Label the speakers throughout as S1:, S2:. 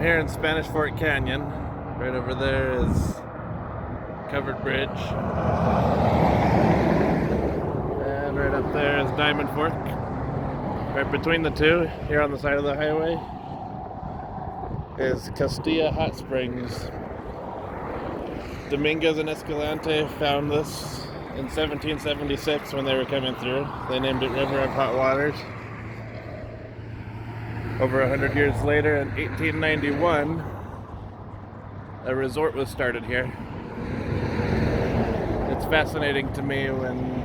S1: here in Spanish Fort Canyon. Right over there is Covered Bridge. And right up there is Diamond Fork. Right between the two, here on the side of the highway, is Castilla Hot Springs. Dominguez and Escalante found this in 1776 when they were coming through. They named it River of Hot Waters. Over 100 years later, in 1891, a resort was started here. It's fascinating to me when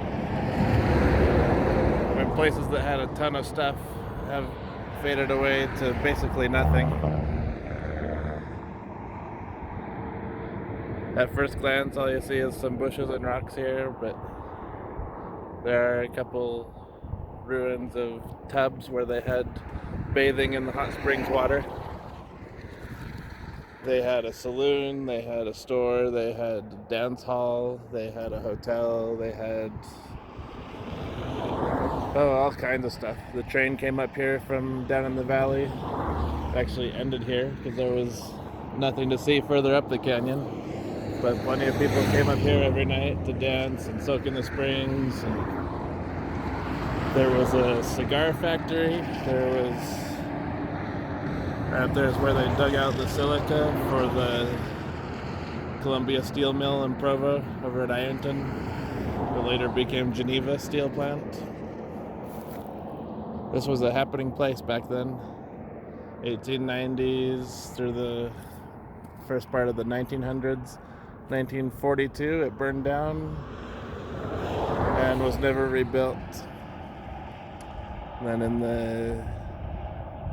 S1: places that had a ton of stuff have faded away to basically nothing. At first glance, all you see is some bushes and rocks here, but there are a couple ruins of tubs where they had bathing in the hot springs water. They had a saloon, they had a store, they had a dance hall, they had a hotel, they had all kinds of stuff. The train came up here from down in the valley. It actually ended here because there was nothing to see further up the canyon. But plenty of people came up here every night to dance and soak in the springs. And there was a cigar factory. Right there's where they dug out the silica for the Columbia Steel Mill in Provo over at Ironton. It later became Geneva Steel Plant. This was a happening place back then. 1890s through the first part of the 1900s. 1942, it burned down and was never rebuilt. And then in the,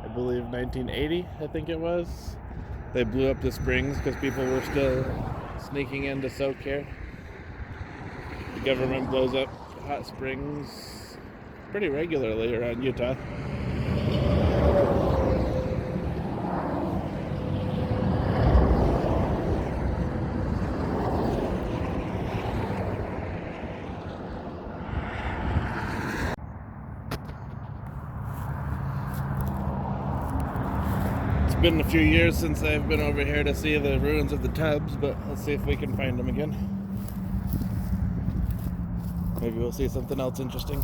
S1: I believe 1980, I think it was, they blew up the springs because people were still sneaking in to soak here. The government blows up hot springs pretty regularly around Utah. It's been a few years since I've been over here to see the ruins of the tubs, but let's see if we can find them again. Maybe we'll see something else interesting.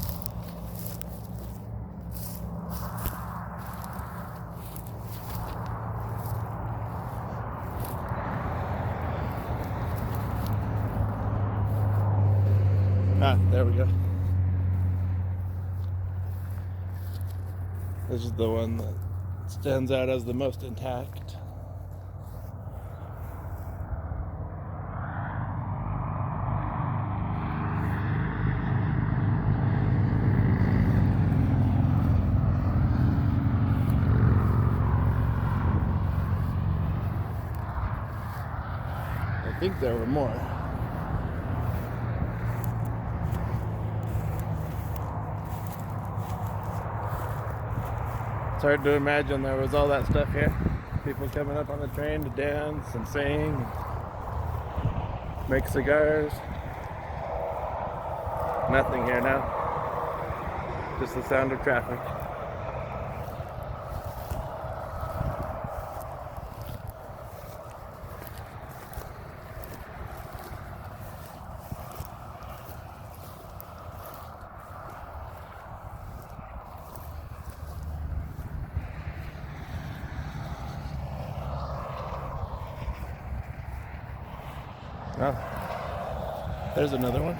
S1: There we go. This is the one that stands out as the most intact. I think there were more. It's hard to imagine there was all that stuff here. People coming up on the train to dance and sing, make cigars. Nothing here now. Just the sound of traffic. Oh, there's another one.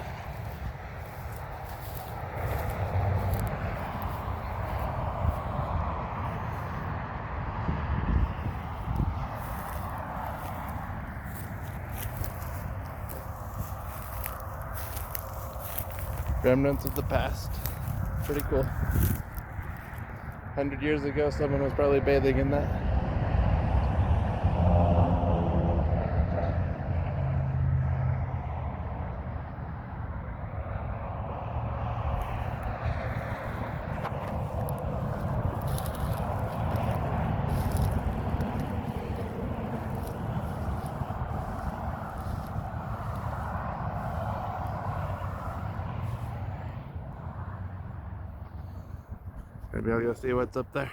S1: Remnants of the past. Pretty cool. 100 years ago, someone was probably bathing in that. Maybe I'll go see what's up there.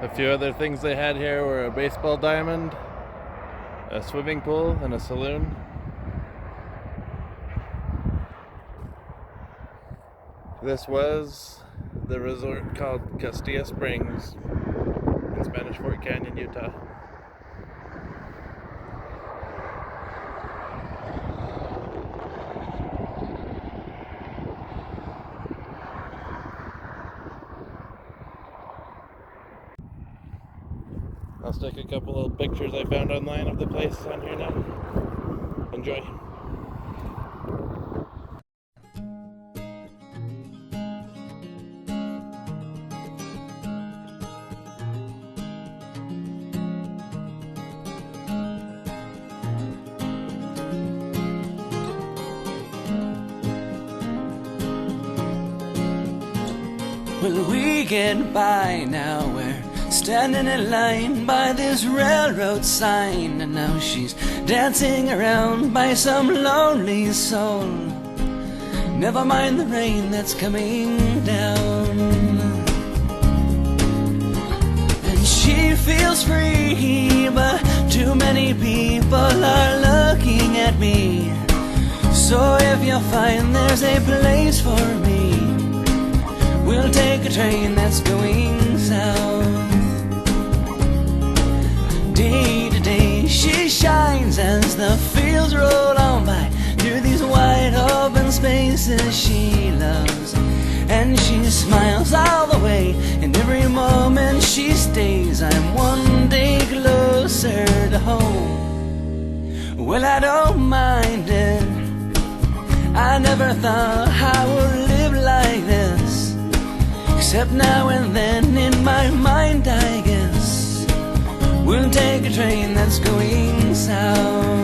S1: A few other things they had here were a baseball diamond, a swimming pool, and a saloon. This was the resort called Castilla Springs in Spanish Fort Canyon, Utah. I'll stick a couple of pictures I found online of the place on here now. Enjoy.
S2: Well, we get by now, we're standing in line by this railroad sign, and now she's dancing around by some lonely soul. Never mind the rain that's coming down, and she feels free, but too many people are looking at me. So if you find there's a place for me, we'll take a train that's going south. Day to day she shines as the fields roll on by through these wide open spaces she loves. And she smiles all the way, and every moment she stays, I'm one day closer to home. Well, I don't mind it, I never thought I would live like this, except now and then in my mind I guess we'll take a train that's going south.